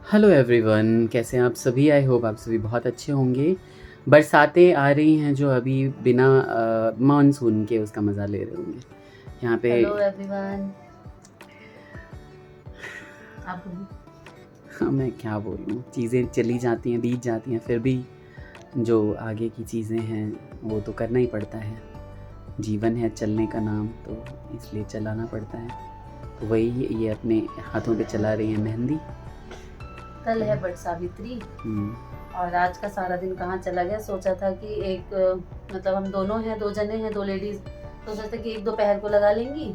Hello everyone, कैसे हैं आप सभी? आई होप आप सभी बहुत अच्छे होंगे। बरसातें आ रही हैं जो अभी बिना मानसून के उसका मज़ा ले रहे होंगे यहाँ पे। Hello everyone. आप हाँ, मैं क्या बोलूँ, चीज़ें चली जाती हैं, बीत जाती हैं, फिर भी जो आगे की चीज़ें हैं वो तो करना ही पड़ता है। जीवन है चलने का नाम, तो इसलिए चलाना पड़ता है। तो वही ये अपने हाथों पे चला रही हैं मेहंदी। कल है बट सावित्री और आज का सारा दिन कहाँ चला गया। सोचा था कि एक मतलब हम दोनों हैं, 2 जने हैं, 2 लेडीज। तो सोचा था कि एक दोपहर को लगा लेंगी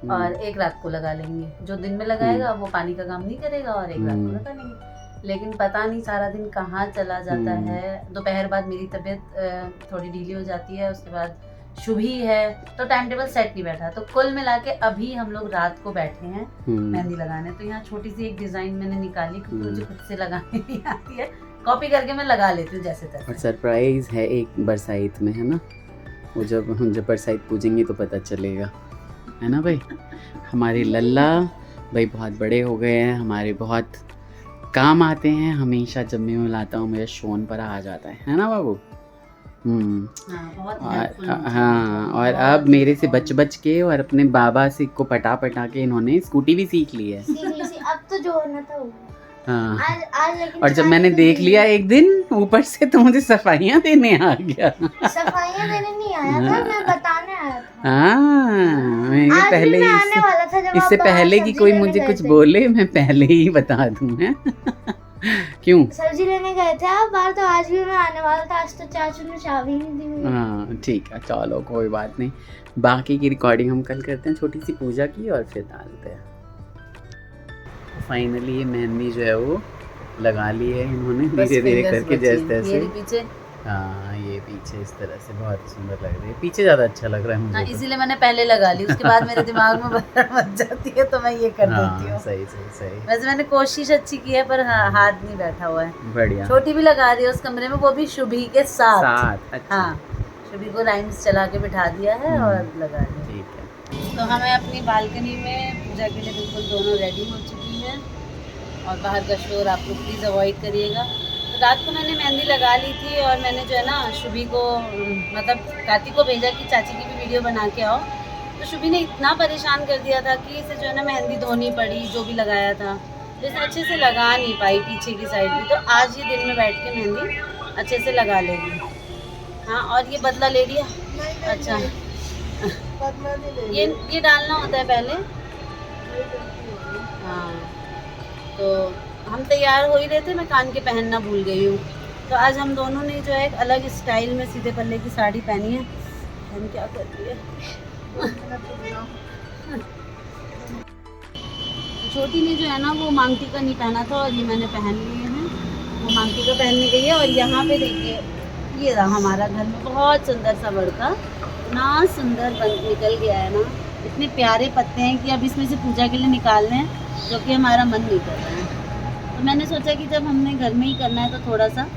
और एक रात को लगा लेंगे। जो दिन में लगाएगा वो पानी का काम नहीं करेगा और एक रात को लगा लेंगे। लेकिन पता नहीं सारा दिन कहाँ चला जाता है। दोपहर बाद मेरी तबीयत थोड़ी ढीली हो जाती है, उसके बाद शुभी है, तो टाइम टेबल सेट नहीं बैठा। तो कुल मिला के अभी हम लोग रात को बैठे हैं मेहंदी लगाने। तो यहाँ छोटी सी एक डिजाइन मैंने निकाली क्योंकि मुझे खुद से लगाने नहीं आती है, कॉपी करके मैं लगा लेती हूँ जैसे तैसे। और सरप्राइज है एक बरसाइत में, है ना? वो जब बरसाइत पूजेंगे तो पता चलेगा, है ना भाई? हमारे लल्ला भाई बहुत बड़े हो गए हैं, हमारे बहुत काम आते हैं। हमेशा जब मैं मिलाता हूँ मेरा शोन पर आ जाता है ना बाबू? हाँ, और अब मेरे से बच के और अपने बाबा से को पटा के इन्होंने स्कूटी भी सीख ली है। अब तो जो होना था वो। हाँ, आज और जब मैंने देख लिया एक दिन ऊपर से तो मुझे सफाइयाँ देने आ गया। सफाइयाँ देने नहीं आया था, मैं बताने आया था। हाँ, मैं आज पहले भी मैं आने वाला था, जब इससे आप बाहर पहले कि सब्जी कोई लेने मुझे गए कुछ थे। बोले मैं पहले ही बता दूं, है? क्यों? सब्जी लेने गए थे आप बाहर, तो आज भी मैं आने वाला था। आज तो चाचू ने चाबी नहीं दी मुझे। हाँ ठीक है, चलो कोई बात नहीं। बाकी की रिकॉर्डिंग हम कल करते हैं, छोटी सी पूजा की, और फिर डालते हैं। फाइनली ये मेहंदी जो है वो लगा ली है इन्होंने, धीरे धीरे करके जैसे तैसे। पीछे हाँ, ये पीछे इस तरह से बहुत सुंदर लग रही है। पीछे ज़्यादा अच्छा लग रहा है मुझे। इसीलिए मैंने पहले लगा ली, उसके बाद मेरे दिमाग में बच जाती है तो मैं ये कर देती हूँ। सही। वैसे मैंने कोशिश अच्छी की है पर हाथ नहीं बैठा हुआ है। बढ़िया। छोटी भी लगा दी है उस कमरे में, वो भी शुभी के साथ। अच्छा। हाँ, शुभी को राइम्स चला के बिठा दिया है और लगा दिया। ठीक है। तो हमें अपनी बालकनी में पूजा के लिए बिल्कुल दोनों रेडी हो चुकी हैं और बाहर का शोर आप लोग प्लीज़ अवॉइड करिएगा। तो रात को मैंने मेहंदी लगा ली थी और मैंने जो है ना शुभी को मतलब कार्तिक को भेजा कि चाची की भी वीडियो बना के आओ। तो शुभी ने इतना परेशान कर दिया था कि इसे जो है ना मेहंदी धोनी पड़ी, जो भी लगाया था तो इसे अच्छे से लगा नहीं पाई पीछे की साइड भी। तो आज ये दिन में बैठ के मेहंदी अच्छे से लगा लेगी। हाँ, और ये बदला ले लिया। अच्छा, ये डालना होता है पहले। हाँ, तो हम तैयार हो ही रहे थे, मैं कान के पहनना भूल गई हूँ। तो आज हम दोनों ने जो है एक अलग स्टाइल में सीधे पल्ले की साड़ी पहनी है। हम क्या कर रही है छोटी ने जो है ना वो मांगटी का नहीं पहना था और ये मैंने पहन लिए हैं। वो मांगटी का पहनने गई है। और यहाँ पे देखिए ये रहा हमारा घर में बहुत सुंदर सा बड़का, इतना सुंदर बन निकल गया है ना। इतने प्यारे पत्ते हैं कि अब इसमें से पूजा के लिए निकालने हैं, जो कि हमारा मन नहीं कर रहा है। तो मैंने सोचा कि जब हमने घर में ही करना है तो थोड़ा सा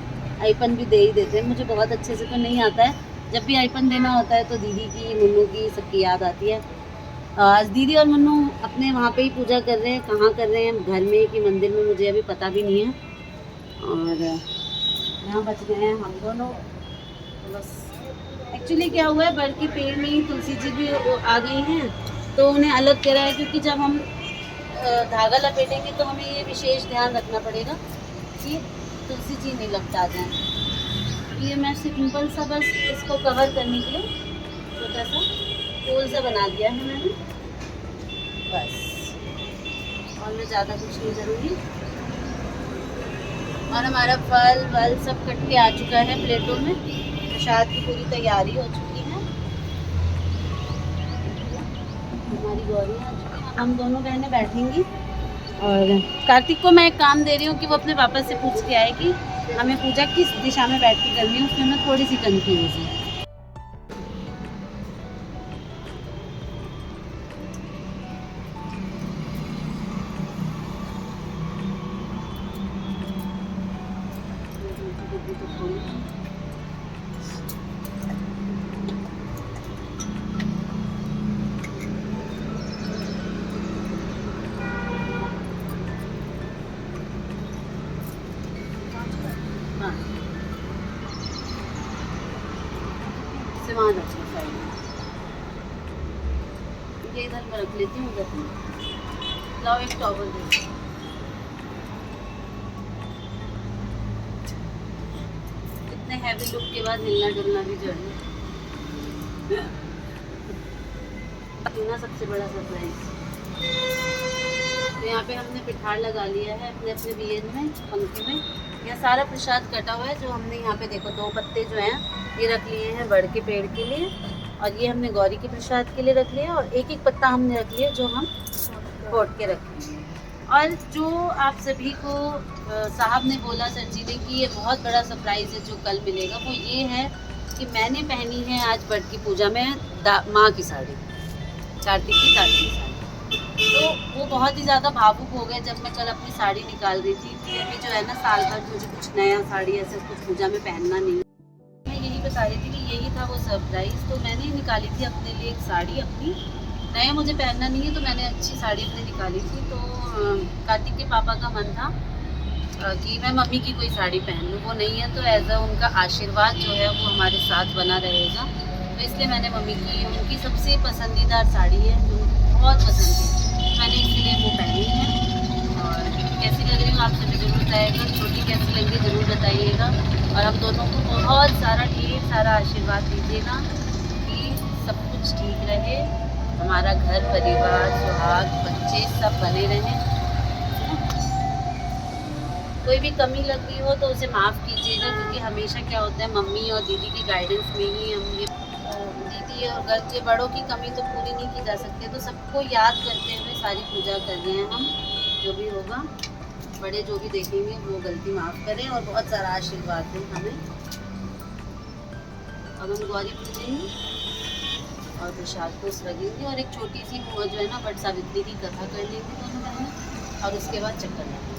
आईपन भी दे ही देते हैं। मुझे बहुत अच्छे से तो नहीं आता है, जब भी आईपन देना होता है तो दीदी की, मुन्नू की, सबकी याद आती है। आज दीदी और मुन्नू अपने वहाँ पे ही पूजा कर रहे हैं। कहाँ कर रहे हैं, घर में कि मंदिर में, मुझे अभी पता भी नहीं है। और यहाँ बच गए हैं हम दोनों। तो बस एक्चुअली क्या हुआ है, बड़ के पेड़ में ही तुलसी जी भी आ गई हैं, तो उन्हें अलग करा है। क्योंकि जब हम धागा लपेटेंगे तो हमें ये विशेष ध्यान रखना पड़ेगा कि तुलसी जी नहीं लपटा जाए। ये मैं सिंपल सा बस इसको कवर करने के लिए छोटा सा फूल सा बना दिया है मैंने, बस। और मैं ज़्यादा कुछ नहीं करूँगी। और हमारा फल वल सब कट के आ चुका है प्लेटों में। प्रसाद की पूरी तैयारी हो चुकी है। हमारी गौरी आ चुकी है। हम दोनों बहनें बैठेंगी और कार्तिक को मैं एक काम दे रही हूँ कि वो अपने पापा से पूछ के आए कि हमें पूजा किस दिशा में बैठ के करनी है। उसमें मैं थोड़ी सी कंफ्यूज हूँ। यहाँ से वहाँ रखना साइड में, ये इधर मैं रख लेती हूँ, उधर नहीं। लाओ एक टॉवल दे। इतने हैवी लुक के बाद हिलना डुलना भी जो है ना सबसे बड़ा सरप्राइज। तो यहाँ पे हमने पिठार लगा लिया है अपने अपने बियन में, पंखे में। यहाँ सारा प्रसाद कटा हुआ है, जो हमने यहाँ पे देखो 2 पत्ते जो हैं ये रख लिए हैं बड़ के पेड़ के लिए, और ये हमने गौरी के प्रसाद के लिए रख लिया, और एक एक पत्ता हमने रख लिया जो हम फोड़ के रख लिए। और जो आप सभी को साहब ने बोला, सर जी ने, कि ये बहुत बड़ा सरप्राइज़ है जो कल मिलेगा, वो ये है कि मैंने पहनी है आज बड़ की पूजा में माँ की साड़ी, कार्तिक की साड़ी की साड़ी। तो वो बहुत ही ज़्यादा भावुक हो गए जब मैं कल अपनी साड़ी निकाल रही थी कि अभी जो है ना साल भर मुझे कुछ नया साड़ी ऐसे कुछ पूजा में पहनना नहीं। मैं यही बता रही थी कि यही था वो सरप्राइज़। तो मैंने निकाली थी अपने लिए एक साड़ी, अपनी नया मुझे पहनना नहीं है तो मैंने अच्छी साड़ी अपनी निकाली थी। तो कार्तिक के पापा का मन था कि मैं मम्मी की कोई साड़ी पहन लूँ, वो नहीं है तो एज अ उनका आशीर्वाद जो है वो हमारे साथ बना रहेगा। तो इसलिए मैंने मम्मी की, उनकी सबसे पसंदीदा साड़ी है जो बहुत पसंद है, मैंने इसीलिए वो पहनी है। और कैसी लग रही हूँ आप सभी ज़रूर बताइएगा, छोटी कैसी लग रही ज़रूर बताइएगा। और हम दोनों को बहुत सारा ढेर सारा आशीर्वाद दीजिएगा कि सब कुछ ठीक रहे, हमारा घर परिवार सुहाग बच्चे सब बने रहें। कोई भी कमी लग गई हो तो उसे माफ़ कीजिएगा, क्योंकि हमेशा क्या होता है मम्मी और दीदी की गाइडेंस में ही हम ये दीदी और घर के बड़ों की कमी तो पूरी नहीं की जा सकती। तो सबको याद करते हुए सारी पूजा कर रहे हैं हम। जो भी होगा बड़े जो भी देखेंगे वो गलती माफ़ करें और बहुत सारा आशीर्वाद दें हमें। अब हम गौरी पूजेंगे और प्रसाद को लगेंगे और एक छोटी सी जो है ना बट सावित्री की कथा कर लेंगे दोनों बहनें, और उसके बाद चक्कर लगाएंगे।